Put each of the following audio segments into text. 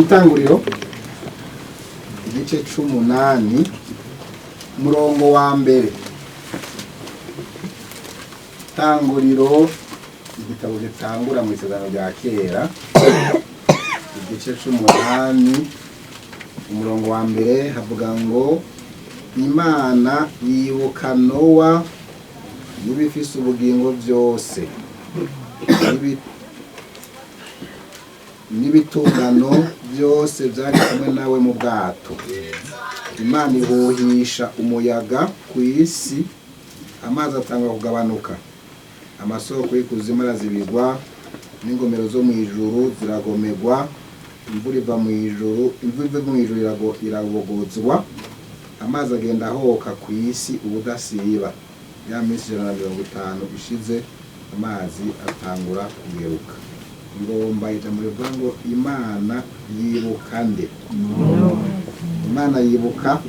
Itanguriro igice 8 umurongo wa mbere. Itanguriro igitabo gitangura mu isezerano rya kera igice 8 umurongo wa mbere havuga ngo Imana yibuka Nowa n'ibifise ubugingo byose n'ibitungano byose byari kumwe nawe mu bwato. Imana ihuhisha umuyaga ku isi, amazi atanga kugabanuka, amasoko y'ikuzimu arazibigwa, n'ingomero zo mu ijuru ziragomegwa, imvura iva mu ijuru, irabogozwa, amazi agenda ahoka ku isi ubudasiba. Ya minsi 150 ishize amazi atangura kugeruka. Ngomba ijambo rivuga ngo Imana yibuka nde? Imana yibuka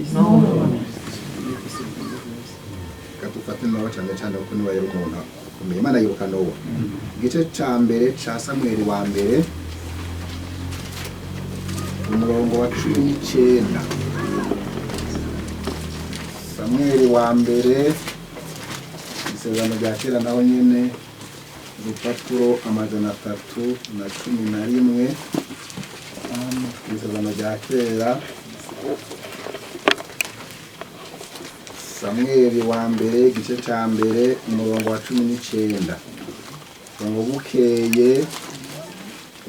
katufate Nowa cyane kuko niwe yari umuntu ukomeye. Imana yibuka Nowa. Igice ca mbere ca Samueli wa mbere umurongo wa 19. Samueli wa mbere isezerano rya kera naho nyene urupapuro 311 isezerano rya kera Samueli wa mbere igice ca mbere umurongo wa 19. ngo bukeye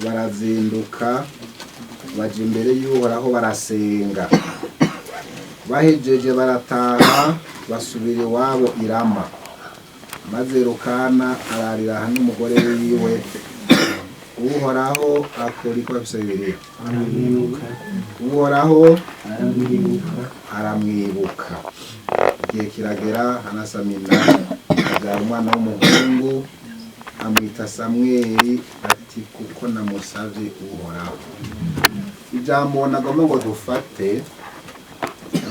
barazinduka baje imbere y'Uhoraho barasenga, bahejeje barataha basubira iwabo i Rama. Maze Rukana ararira hamwe n'umugore wiwe. Uhoraho akora iko afise Bibiliya. Uhoraho aramwibuka. Igihe kiragera Hanasamina abyara umwana w'umuhungu amwita Samweli, ati kuko namusavye Uhoraho. Ijambo nagomba ngo dufate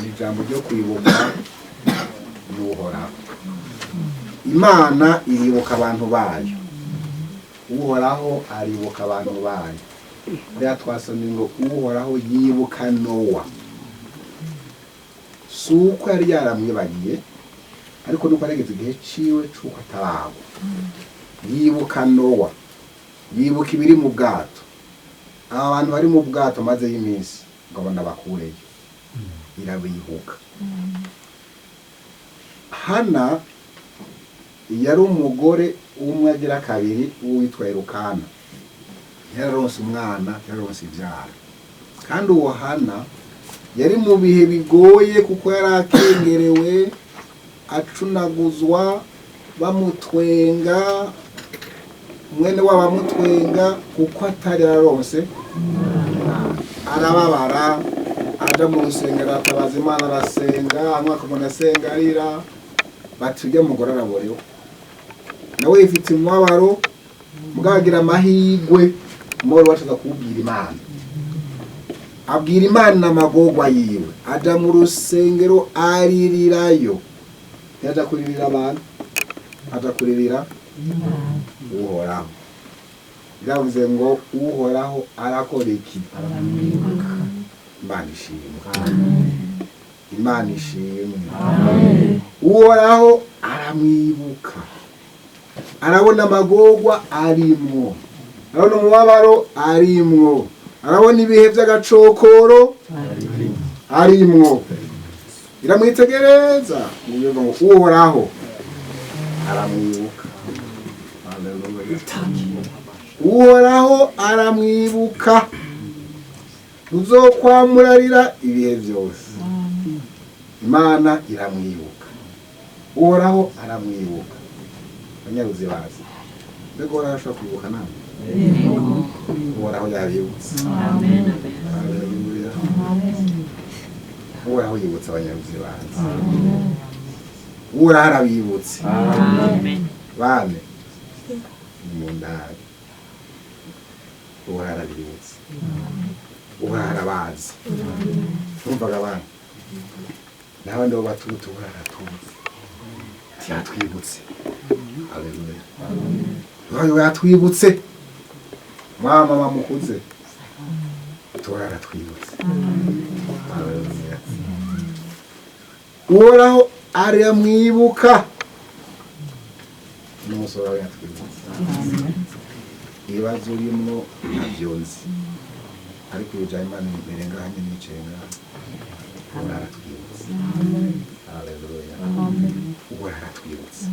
ijambo ryo kwibuka n'Uhoraho. Imana iribuka abantu bayo, Uhoraho aribuka abantu bayo. Rero twasomye ngo Uhoraho yibuka Nowa. Suko yari yaramwibagiye, ariko nuko arigeze igihe ciwe cuko atarabo. Yibuka Nowa, yibuka ibiri mu bwato. Aba bantu bari mu bwato maze y'iminsi ngo abana bakureyo, irabibuka. Hana yari umugore umwe agira kabiri witwa Rukana. Yararonse umwana, yararonse ibyara. Kandi uwo Hana yari mu bihe bigoye kuko yarakengerewe, acunaguzwa, bamutwenga, mwene w'abamutwenga kuko atari yararonse. Arababara, aja mu rusengero atabaza Imana, arasenga, amwaka umuntu asenga arira, bati ujya mugore araborewe. Nawe yifite umubabaro, mugagira amahigwe, umubabaro wacaga kubwira Imana. Abwira Imana amagorwa yiwe, aja mu rusengero aririrayo. Yaja kuririra abantu, aja kuririra Uhoraho. Biravuze ngo Uhoraho arakora iki? Imana ishimwe. Imana ishimwe. Uhoraho aramwibuka, arabona amagorwa arimwo, arabona umubabaro arimwo, arabona ibihe by'agacokoro arimwo. Iramwitegereza ngo Uhoraho aramwibuka. Uhoraho aramwibuka, uzokwamurarira ibihe byose. Imana iramwibuka, Uhoraho aramwibuka. Abanyaruzibazi, mbega Uhoraho ashobora kwibuka nawe? Uhoraho yabibutse. Amen. Uhoraho yibutse abanyaruzibazi. Uhoraho arabibutse. Amen. Bane mu ndari, Uhoraho arabibutse. Uhoraho arabazi. Urumvaga abana nawe ndo batutu Uhoraho aratuzi, yatwibutse. Haleluya. Uhoraho yatwibutse. Mama mukuze Turaratwibutse. Uhoraho aramwibuka n'umusoro wawe yatwibutse. Ibibazo urimo ntabyo nzi, ariko ibijya Imana imbere ngaha nyine nicaye ngaha uraratwibutse. Haleluya. Uraratwibutse.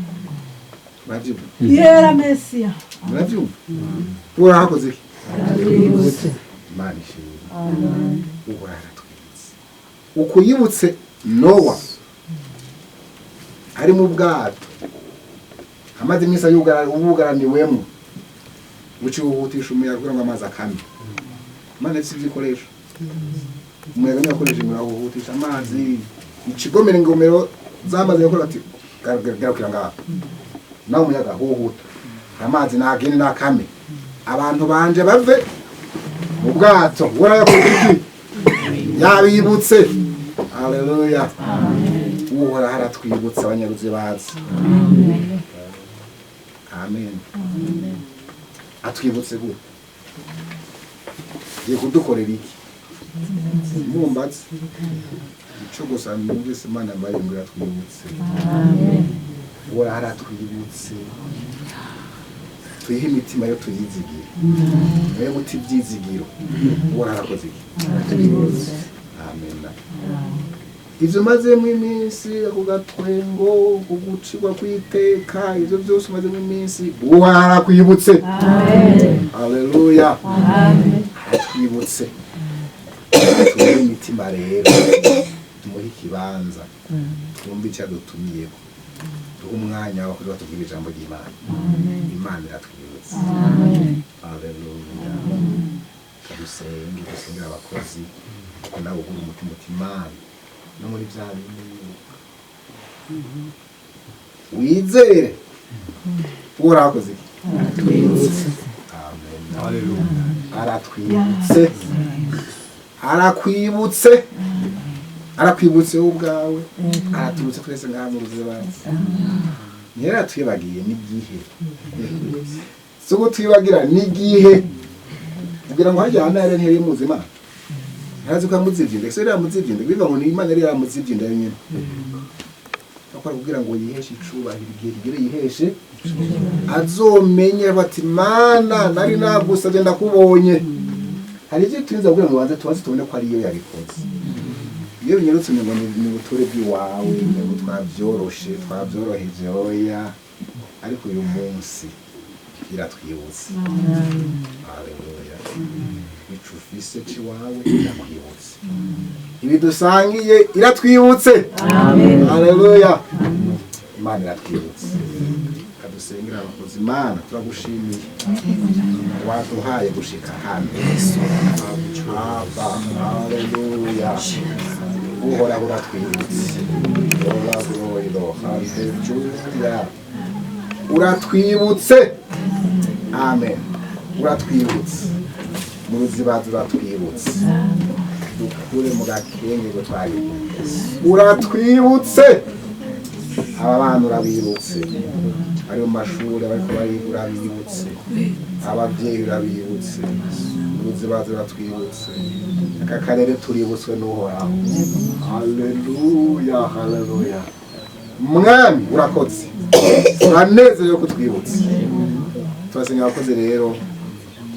Murabyumva? Yera Mesiya. Murabyumva? Urahakoze iki? Aratwibutse. Imana ishimwe. Uraratwibutse. Ukuyibutse Nowa ari mu bwato amaze iminsi ubugaraniwemo ucihutisha umuyaga kugira ngo amazi akame. Imana ifite ibikoresho. Umuyaga niyo yakoresheje ngo awuhutisha amazi, ikigomero ingomero zamaze gukora ati garukira ngaha, nawe umuyaga huhuta amazi nagende nakame, abantu banje bave mu bwato. Urayakoze iki? Yabibutse. Haleluya. Uhoraho aratwibutse abanyaruzibazi. Amen. Atwibutse gute? Giye kudukorera iki? Mumbatse ico gusa numvise Imana mbaye ngo atwibutse. Uhoraho aratwibutse. Tuyihe imitima yo tuyizigire. Naye muti byizigiro. Uhoraho arakoze iki? Aratwibutse. Amen. Ivyo maze mu iminsi ako gatwengo kugucirwa kwiteka, ivyo byose maze mu iminsi Uhoraho akwibutse. Amen. Haleluya. Amen. Aratwibutse. Tuyihe imitima rero tumuhe ikibanza twumve icyo adutumiyeko, duhe umwanya wo kuza tubwira ijambo ry'Imana. Imana iratwibutse. Haleluya. Dusengera abakozi kuko nawe ugura umutima Imana no muri bya bintu wizere. Urakoze iki? Aratwibutse. Amen. Haleluya. Aratwibutse. Arakwibutse. Arakwibutse ubwawe. Aratwibutse twese ngaha mu RUZIBAZI. Nyera twibagiye n'igihe. Suko twibagira n'igihe. Kugira ngo hajyana yari ntiri muzima. Ntazi ko amuzivyinde, se rya muzivyinde biva ngo ni Imana yari yamuzivyinde nyine. Akora kugira ngo yiheshe icubahiro igihe kigere yiheshe azomenye bati Mana nari nagusavye ndakubonye. Hari ivyo twinza kugira ngo banze tubaze tubone ko ari iyo yabikoze. Iyo binyerutse ngo ni ubutore bw'iwawe, ngo twabyoroheje oya, ariko uyu munsi iratwibutse. Haleluya. Icufise ciwawe irakwibutse. Ibi dusangiye iratwibutse. Amen. Haleluya. Imana iratwibutse. Kadusengera abakozi. Imana turagushimiye waduhaye gushika hano. Haleluya. Uhoraho uratwibutse. Haleluya. Uratwibutse. Amen. Uratwibutse. Mu RUZIBAZI uratwibutse. Dukure mu gakenge ngo twari. Uratwibutse. Aba bana urabibutse. Ari mu mashuri bariko bariga urabibutse. Abavyeyi urabibutse. Mu RUZIBAZI uratwibutse. Aka karere tuributswe n'Uhoraho. Haleluya. Haleluya. Mwami urakoze. Uraneze yo kutwibutse. Twasenga abakozi rero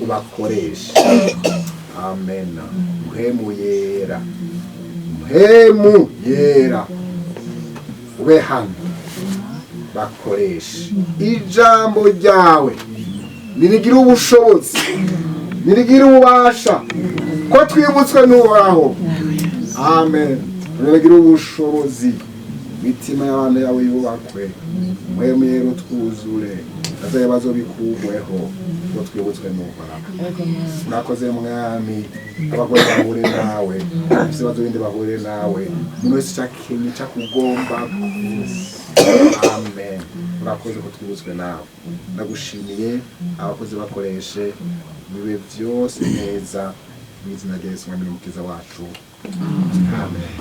ubakoresha. Amen. Muhemu yera. Muhemu yera. Ube hano bakoresha ijambo ryawe nirigira ubushobozi, nirigira ububasha ko twibutswe n'Uhoraho. Amen. Nirigira ubushobozi mitima y'abantu yawe yubakwe. Muhemu yera twuzure. Azaye bazobikugweho ko twibutswe n'Uhoraho. Nakoze mwami abagore bahure nawe, bise bazobinde bahure nawe. Umuntu wese cyakenye cyakugomba. Amen. Urakoze ko twibutswe nawe. Ndagushimiye abakozi bakoreshe bibe byose neza mu izina rya Yesu mwami n'umukiza wacu. Amen.